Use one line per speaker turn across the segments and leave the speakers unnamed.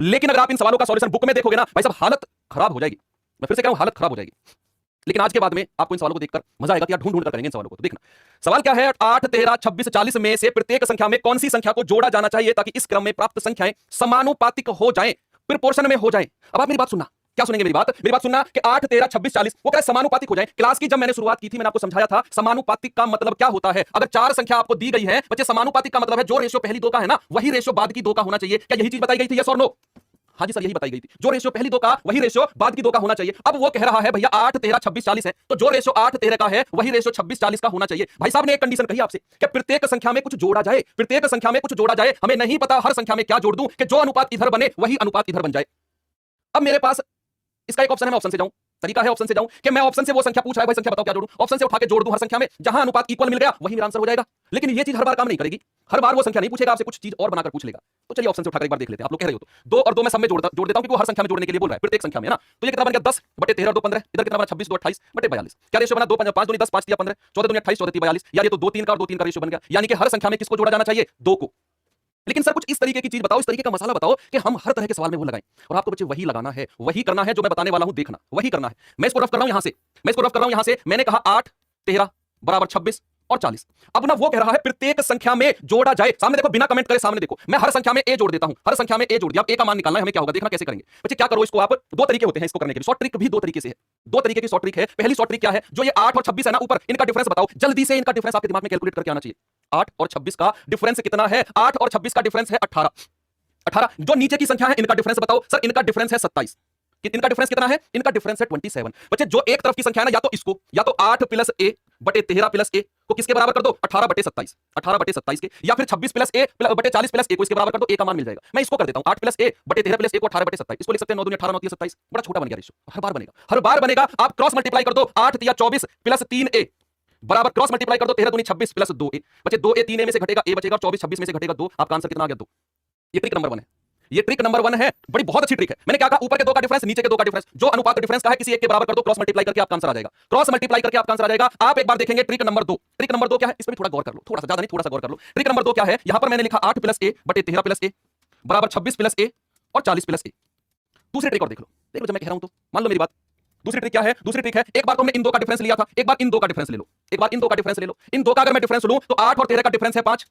लेकिन अगर आप इन सवालों का सॉल्यूशन बुक में देखोगे ना भाई साहब, हालत खराब हो जाएगी। मैं फिर से कह रहा हूं, हालत खराब हो जाएगी। लेकिन आज के बाद में आपको इन सवालों को देखकर मजा आएगा कि यार ढूंढ ढूंढ कर करेंगे इन सवालों को। तो देखना सवाल क्या है, 8, 13, 26, 40 में से प्रत्येक संख्या में कौन सी संख्या को जोड़ा जाना चाहिए ताकि इस क्रम में प्राप्त संख्याएं समानुपातिक हो जाएं, प्रोपोर्शन में हो जाएं। अब आप मेरी बात सुनना, क्या सुनेंगे मेरी बात सुनना कि 8, 13, 26, 40 वो क्या समानुपातिक हो जाए। क्लास की जब मैंने शुरुआत की थी मैंने आपको समझाया था समानुपातिक का मतलब क्या होता है। अगर 4 संख्या आपको दी गई है बच्चे, समानुपातिक का मतलब है जो रेशियो पहली दो का है ना वही रेशियो बाद की दो का होना चाहिए। क्या यही चीज बताई गई थी, यस और नो? हाँ जी सर, यही बताई गई थी। जो रेशियो पहली दो का वही रेशियो बाद की दो का होना चाहिए। अब वो कह रहा है भैया 8, 13, 26, 40 है तो जो रेशियो 8, 13 का है वही रेशियो 26, 40 का होना चाहिए। भाई साहब ने एक कंडीशन कही आपसे कि प्रत्येक संख्या में कुछ जोड़ा जाए, प्रत्येक संख्या में कुछ जोड़ा जाए। हमें नहीं पता हर संख्या में क्या जोड़ दूं कि जो अनुपात इधर बने वही अनुपात इधर बन जाए। अब मेरे पास इसका एक ऑप्शन है, मैं ऑप्शन से जाऊं, तरीका है ऑप्शन से जाऊं कि मैं ऑप्शन से वो संख्या पूछ रहा है भाई संख्या बताओ क्या जोड़ूं, ऑप्शन से उठा के जोड़ दूं हर संख्या में, जहां अनुपात इक्वल मिल गया वही मेरा आंसर हो जाएगा। लेकिन ये चीज हर बार काम नहीं करेगी, हर बार वो संख्या नहीं पूछेगा आपसे, कुछ चीज और बनाकर पूछ लेगा। तो चलिए ऑप्शन से उठाकर एक बार देख लेते हैं। आप लोग कह रहे हो तो 2 और 2 मैं सब में जोड़ देता हूं क्योंकि वो हर संख्या में जोड़ने के लिए बोल रहा है प्रत्येक संख्या में, है ना। तो ये कितना बन गया 10 बटे 13 और 2 15, इधर कितना बना 26 2 28 बटे 42। क्या रेशियो बना 2 5 5 2 10 5 3 15 14 2 28 14 3 42। यार ये तो 2 3 का और 2 3 का रेशियो बन गया। यानी कि हर संख्या में किसको जोड़ा जाना चाहिए, 2 को। लेकिन सर कुछ इस तरीके की चीज बताओ, इस तरीके का मसाला बताओ कि हम हर तरह के सवाल में वो लगाएं। और आपको बच्चे वही लगाना है, वही करना है जो मैं बताने वाला हूं, देखना वही करना है। मैं इसको रफ कर रहा हूं यहां से, मैंने कहा 8, 13 बराबर 26 और 40। अब ना वो कह रहा है प्रत्येक संख्या में जोड़ा जाए। सामने देखो, बिना कमेंट करे सामने देखो, मैं हर संख्या में ए जोड़ देता हूं, हर संख्या में ए जोड़ दिया। अब ए का मान निकालना है हमें, क्या होगा देखना कैसे करेंगे बच्चे। क्या करो इसको आप, दो तरीके होते हैं इसको करने के, शॉर्ट ट्रिक भी दो तरीके से है, दो तरीके की शॉर्ट ट्रिक है। पहली शॉर्ट ट्रिक क्या है, जो ये 8 और 26 है ना ऊपर, इनका डिफरेंस बताओ जल्दी से। इनका डिफरेंस आपके दिमाग में कैलकुलेट करके आना चाहिए। 8 और 26 का डिफरेंस कितना है, 8 और 26 का डिफरेंस है 18। 18 जो नीचे की संख्या है इनका डिफरेंस बताओ सर, इनका डिफरेंस है 27। इनका डिफरेंस कितना है, इनका डिफरेंस है 27। बच्चे जो एक तरफ की संख्या है ना, या तो इसको, या तो 8 प्लस ए बटे 13 प्लस ए को किसके बराबर कर दो, 18 बटे 27, 18 बटे 27 के, या फिर 26 प्लस ए बटे 40 प्लस ए को इसके बराबर कर दो, ए का मान मिल जाएगा। मैं इसको कर देता हूं 8 प्लस ए बटे 13 प्लस ए को 18 बटे 27, इसको लिख सकते हैं 9 दूनी 18 9 3 27। बड़ा छोटा बन गया रेशियो, हर बार बनेगा, हर बार बनेगा। आप क्रॉस मल्टीप्लाई कर दो, 8 या 24 प्लस 3a बराबर क्रॉस मल्टीप्लाई कर दो 13 दूनी 26 प्लस 2a। बच्चे 2a 3a में से घटेगा a बचेगा, 24 26 में से घटेगा 2। आपका आंसर कितना आ गया, 2। ये ट्रिक नंबर 1 है, ये ट्रिक नंबर 1 है, बड़ी बहुत अच्छी ट्रिक है। मैंने क्या कहा, ऊपर के 2 का डिफरेंस नीचे के 2 का डिफरेंस, जो अनुपात का डिफरेंस का है किसी एक के बराबर कर दो, क्रॉस मल्टीप्लाई करके आपका आंसर आ जाएगा, क्रॉस मल्टीप्लाई करके आपका आंसर आ जाएगा। आप एक बार देखेंगे ट्रिक नंबर 2। ट्रिक नंबर 2 क्या है, इस पर थोड़ा गौर कर लो, थोड़ा सा, ज्यादा नहीं, थोड़ा सा गौर कर लो। ट्रिक नंबर 2 क्या है, यहां पर मैंने लिखा 8 प्लस ए बटे 13 प्लस ए बराबर 26 प्लस ए और 40 प्लस ए। दूसरी ट्रिक और देख लो, जब मैं कह रहा हूं तो मान लो मेरी बात। दूसरी ट्रिक क्या है, दूसरी ट्रिक है, एक बार तो हमने इन 2 का डिफरेंस लिया था, एक बार इन 2 का डिफरेंस ले लो, एक बार इन 2 का डिफरेंस ले लो। इन 2 का अगर मैं डिफरेंस लूं तो 8 और 13 का डिफरेंस है 5,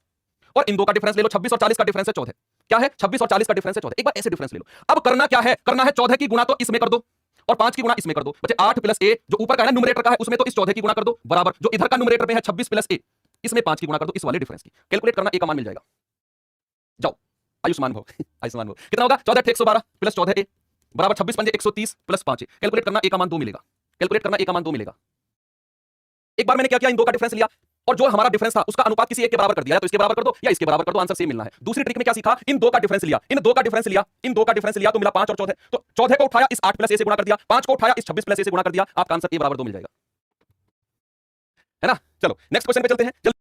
और इन 2 का डिफरेंस ले लो 26 और 40 का डिफरेंस है 14। क्या है, 26 और 40 का डिफरेंस है 14। एक बार ऐसे डिफरेंस ले लो। अब करना क्या है, करना है 14 की गुणा तो इसमें कर दो और 5 की गुणा इसमें कर दो। बच्चे 8 प्लस ए जो ऊपर का है ना न्यूमरेटर का है, उसमें तो इस 14 की गुणा कर दो, बराबर जो इधर का न्यूमरेटर में है 26 प्लस ए, इसमें 5 की गुणा कर दो, इस वाले डिफरेंस की। कैलकुलेट करना, ए का मान मिल जाएगा। जाओ आयुष्मान भव आयुष्मान भव कितना होगा, 14 112 प्लस 14 ए बराबर 26 पंजे 130 प्लस 5 ए। कैलकुलेट करना, ए का मान 2 मिलेगा। कैलकुलेट करना, ए का मान 2 मिलेगा। एक बार मैंने क्या किया, इन 2 का डिफरेंस लिया और जो हमारा डिफरेंस था उसका अनुपात किसी एक के बराबर कर दिया, या तो इसके बराबर कर दो या इसके बराबर कर दो, आंसर सेम मिलना है। दूसरी ट्रिक में क्या सीखा, इन 2 का डिफरेंस लिया, इन 2 का डिफरेंस लिया, इन 2 का डिफरेंस लिया तो मिला 5 और 14। तो 14 को उठाया इस 8 प्लस ए से गुणा कर दिया, 5 को उठाया इस 26 प्लस ए से गुणा कर दिया, आपका आंसर ए बराबर 2 मिल जाएगा, है ना। चलो नेक्स्ट क्वेश्चन पे चलते हैं।